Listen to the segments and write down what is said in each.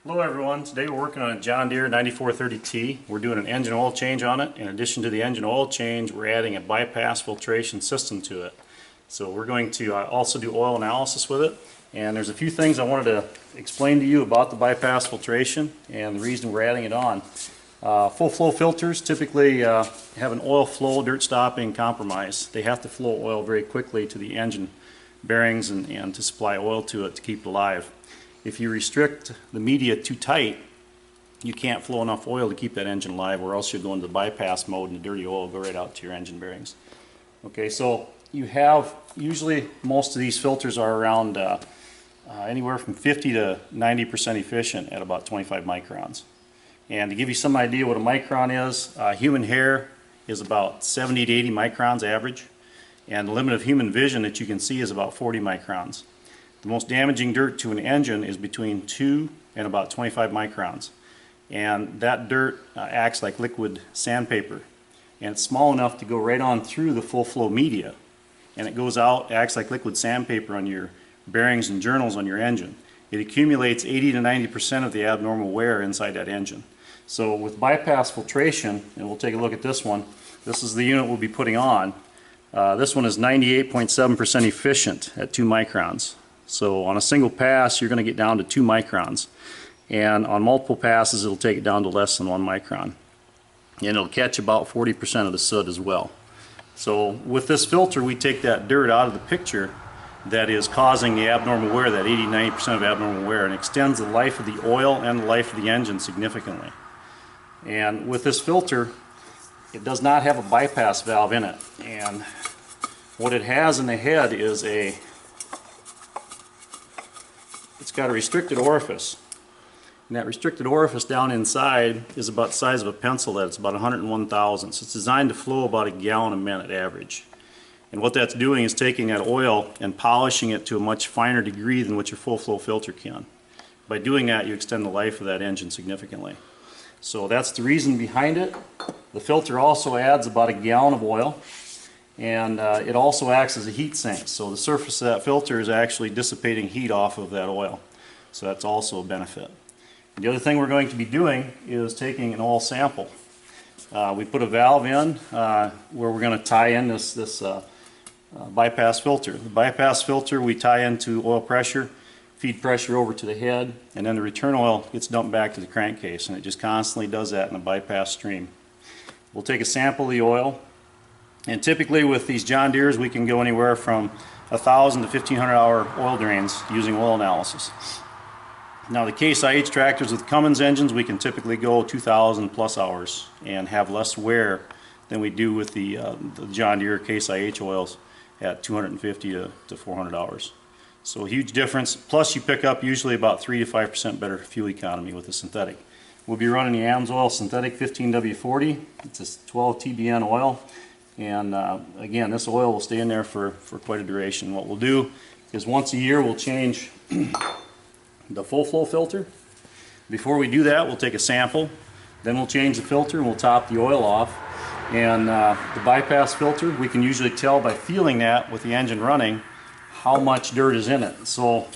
Hello everyone, today we're working on a John Deere 9430T. We're doing an engine oil change on it. In addition to the engine oil change, we're adding a bypass filtration system to it. So we're going to also do oil analysis with it. And there's a few things I wanted to explain to you about the bypass filtration and the reason we're adding it on. Full flow filters typically have an oil flow, dirt stopping compromise. They have to flow oil very quickly to the engine bearings and to supply oil to it to keep it alive. If you restrict the media too tight, you can't flow enough oil to keep that engine alive, or else you'll go into the bypass mode and the dirty oil will go right out to your engine bearings. Okay, so you have, usually most of these filters are around anywhere from 50 to 90% efficient at about 25 microns. And to give you some idea what a micron is, human hair is about 70 to 80 microns average, and the limit of human vision that you can see is about 40 microns. The most damaging dirt to an engine is between 2 and about 25 microns. And that dirt acts like liquid sandpaper. And it's small enough to go right on through the full flow media. And it goes out, acts like liquid sandpaper on your bearings and journals on your engine. It accumulates 80 to 90% of the abnormal wear inside that engine. So with bypass filtration, and we'll take a look at this one, this is the unit we'll be putting on. This one is 98.7% efficient at 2 microns. So on a single pass, you're going to get down to 2 microns. And on multiple passes, it'll take it down to less than 1 micron. And it'll catch about 40% of the soot as well. So with this filter, we take that dirt out of the picture that is causing the abnormal wear, that 80-90% of abnormal wear, and extends the life of the oil and the life of the engine significantly. And with this filter, it does not have a bypass valve in it. And what it has in the head is it's got a restricted orifice, and that restricted orifice down inside is about the size of a pencil lead. It's about 101 thousandths. It's designed to flow about a gallon a minute average, and what that's doing is taking that oil and polishing it to a much finer degree than what your full flow filter can. By doing that, you extend the life of that engine significantly. So that's the reason behind it. The filter also adds about a gallon of oil, and it also acts as a heat sink. So the surface of that filter is actually dissipating heat off of that oil. So that's also a benefit. And the other thing we're going to be doing is taking an oil sample. We put a valve in where we're going to tie in this bypass filter. The bypass filter we tie into oil pressure, feed pressure over to the head, and then the return oil gets dumped back to the crankcase, and it just constantly does that in a bypass stream. We'll take a sample of the oil. And typically with these John Deeres, we can go anywhere from 1,000 to 1,500 hour oil drains using oil analysis. Now the Case IH tractors with Cummins engines, we can typically go 2,000 plus hours and have less wear than we do with the John Deere Case IH oils at 250 to 400 hours. So a huge difference. Plus you pick up usually about 3 to 5% better fuel economy with the synthetic. We'll be running the Amsoil synthetic 15W40. It's a 12 TBN oil. And again, this oil will stay in there for quite a duration. What we'll do is once a year we'll change the full flow filter. Before we do that, we'll take a sample, then we'll change the filter and we'll top the oil off. And the bypass filter, we can usually tell by feeling that with the engine running how much dirt is in it. So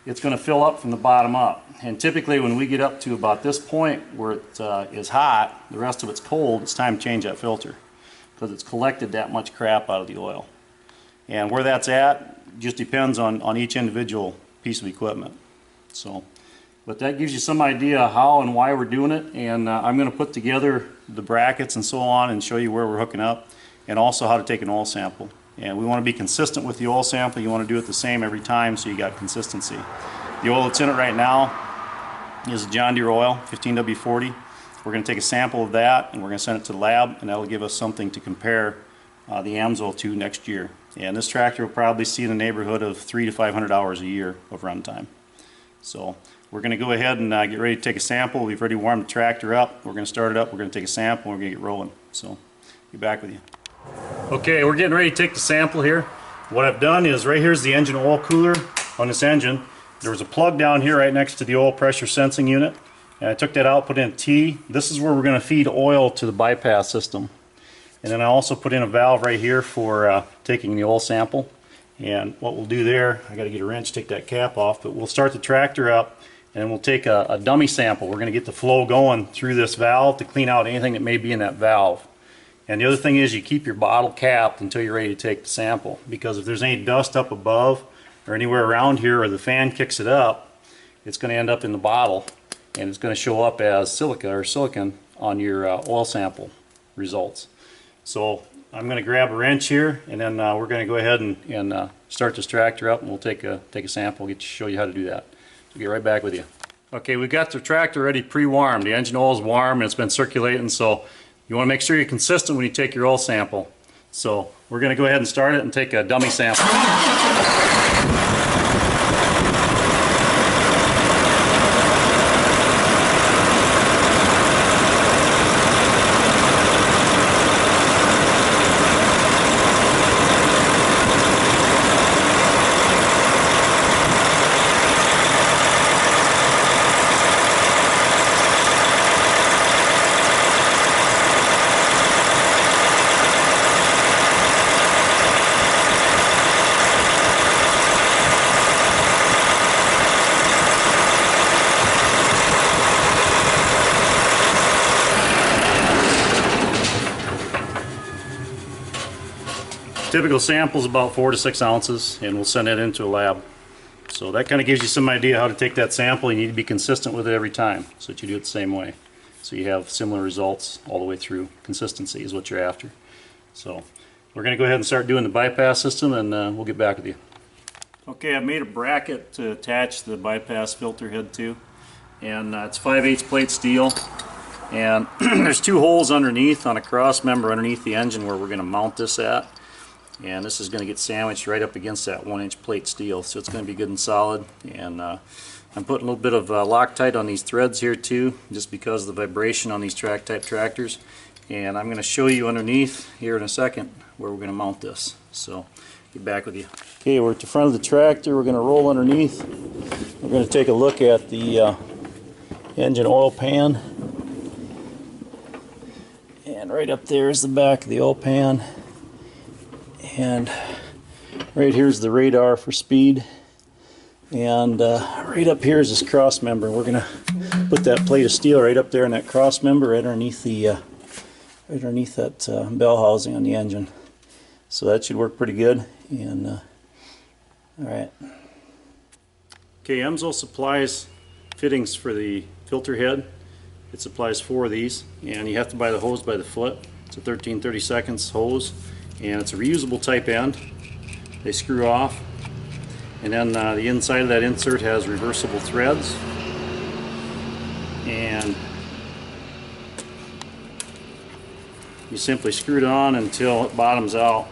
it's going to fill up from the bottom up. And typically when we get up to about this point where it is hot, the rest of it's cold, it's time to change that filter, because it's collected that much crap out of the oil. And where that's at just depends on each individual piece of equipment. So, but that gives you some idea how and why we're doing it, and I'm going to put together the brackets and so on and show you where we're hooking up, and also how to take an oil sample. And we want to be consistent with the oil sample. You want to do it the same every time so you got consistency. The oil that's in it right now is a John Deere oil, 15W40. We're going to take a sample of that and we're going to send it to the lab, and that will give us something to compare the Amsoil to next year. And this tractor will probably see in the neighborhood of 300 to 500 hours a year of runtime. So we're going to go ahead and get ready to take a sample. We've already warmed the tractor up. We're going to start it up. We're going to take a sample and we're going to get rolling. So be back with you. Okay, we're getting ready to take the sample here. What I've done is right here's the engine oil cooler on this engine. There was a plug down here right next to the oil pressure sensing unit. And I took that out, put in a T. This is where we're going to feed oil to the bypass system. And then I also put in a valve right here for taking the oil sample. And what we'll do there, I got to get a wrench, take that cap off, but we'll start the tractor up and we'll take a dummy sample. We're going to get the flow going through this valve to clean out anything that may be in that valve. And the other thing is you keep your bottle capped until you're ready to take the sample, because if there's any dust up above or anywhere around here or the fan kicks it up, it's going to end up in the bottle and it's going to show up as silica or silicon on your oil sample results. So I'm going to grab a wrench here, and then we're going to go ahead and start this tractor up, and we'll take a sample, show you how to do that. So get right back with you. Okay, we've got the tractor ready pre-warmed. The engine oil is warm and it's been circulating, so you want to make sure you're consistent when you take your oil sample. So we're going to go ahead and start it and take a dummy sample. Typical sample is about 4 to 6 ounces, and we'll send that into a lab. So that kind of gives you some idea how to take that sample. You need to be consistent with it every time so that you do it the same way, so you have similar results all the way through. Consistency is what you're after. So we're going to go ahead and start doing the bypass system, and we'll get back with you. Okay, I've made a bracket to attach the bypass filter head to, and it's 5/8 plate steel, and there's 2 holes underneath on a cross member underneath the engine where we're going to mount this at. And this is going to get sandwiched right up against that 1-inch plate steel, so it's going to be good and solid. And I'm putting a little bit of Loctite on these threads here too, just because of the vibration on these track type tractors. And I'm going to show you underneath here in a second where we're going to mount this. So get back with you. Okay, we're at the front of the tractor. We're going to roll underneath. We're going to take a look at the engine oil pan. And right up there is the back of the oil pan. And right here is the radar for speed, and right up here is this cross member. We're going to put that plate of steel right up there in that cross member, right underneath that bell housing on the engine. So that should work pretty good. And all right. Okay, Amsoil supplies fittings for the filter head. It supplies 4 of these, and you have to buy the hose by the foot. It's a 13/32 hose. And it's a reusable type end. They screw off, and then the inside of that insert has reversible threads, and you simply screw it on until it bottoms out.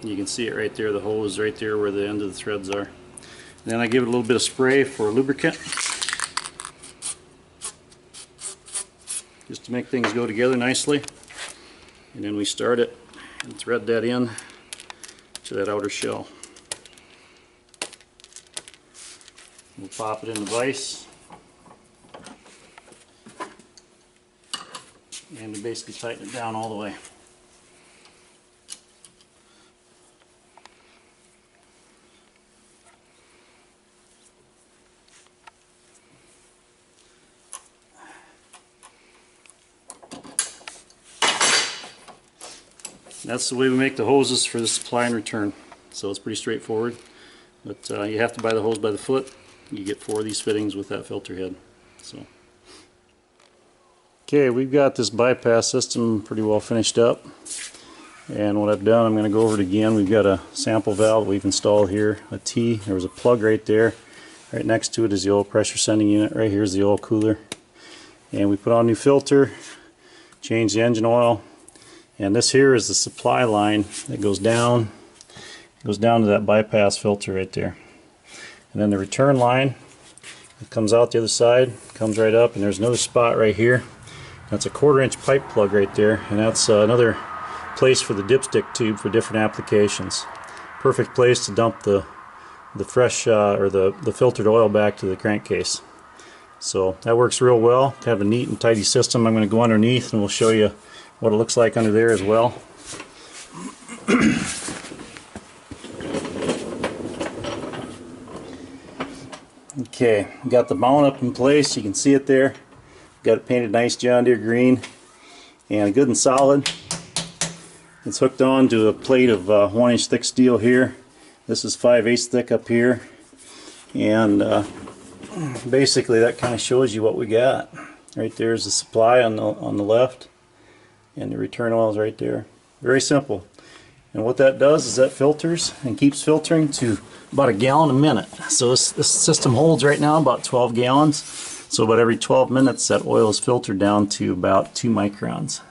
You can see it right there, the hose right there where the end of the threads are. And then I give it a little bit of spray for lubricant, just to make things go together nicely. And then we start it and thread that in to that outer shell. We'll pop it in the vise, and we basically tighten it down all the way. That's the way we make the hoses for the supply and return. So it's pretty straightforward. But you have to buy the hose by the foot. You get 4 of these fittings with that filter head. So. Okay, we've got this bypass system pretty well finished up. And what I've done, I'm going to go over it again. We've got a sample valve we've installed here, a T. There was a plug right there. Right next to it is the oil pressure sending unit. Right here is the oil cooler. And we put on a new filter, change the engine oil. And this here is the supply line that goes down to that bypass filter right there. And then the return line, it comes out the other side, comes right up, and there's another spot right here. That's a 1/4-inch pipe plug right there, and that's another place for the dipstick tube for different applications. Perfect place to dump the fresh or the filtered oil back to the crankcase. So that works real well to have a neat and tidy system. I'm going to go underneath and we'll show you what it looks like under there as well. Okay, got the mount up in place. You can see it there. Got it painted nice John Deere green and good and solid. It's hooked on to a plate of 1-inch thick steel here. This is 5/8 thick up here, and basically that kind of shows you what we got. Right there is the supply on the left, and the return oil is right there. Very simple. And what that does is that filters and keeps filtering to about a gallon a minute. So this system holds right now about 12 gallons. So about every 12 minutes that oil is filtered down to about 2 microns.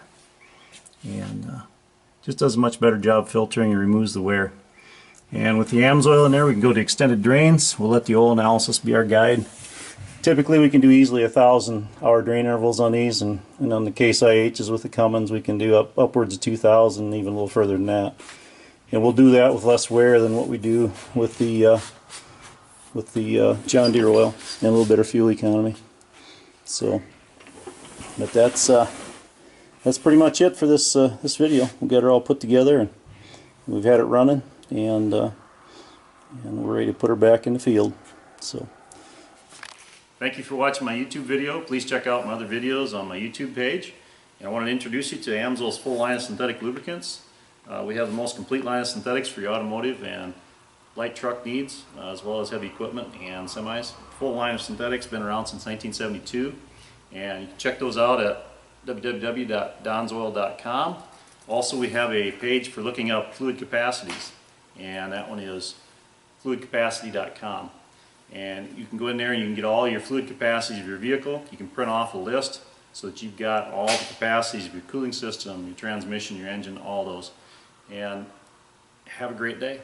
And just does a much better job filtering and removes the wear. And with the Amsoil in there, we can go to extended drains. We'll let the oil analysis be our guide. Typically we can do easily 1,000-hour drain intervals on these, and on the Case IHs with the Cummins we can do upwards of 2,000, even a little further than that. And we'll do that with less wear than what we do with the John Deere oil, and a little better fuel economy. So, but that's pretty much it for this this video. We'll get it all put together, and we've had it running, and we're ready to put her back in the field. So. Thank you for watching my YouTube video. Please check out my other videos on my YouTube page. And I want to introduce you to Amsoil's full line of synthetic lubricants. We have the most complete line of synthetics for your automotive and light truck needs, as well as heavy equipment and semis. Full line of synthetics, been around since 1972. And you can check those out at www.donsoil.com. Also, we have a page for looking up fluid capacities, and that one is fluidcapacity.com. And you can go in there and you can get all your fluid capacities of your vehicle. You can print off a list so that you've got all the capacities of your cooling system, your transmission, your engine, all those. And have a great day.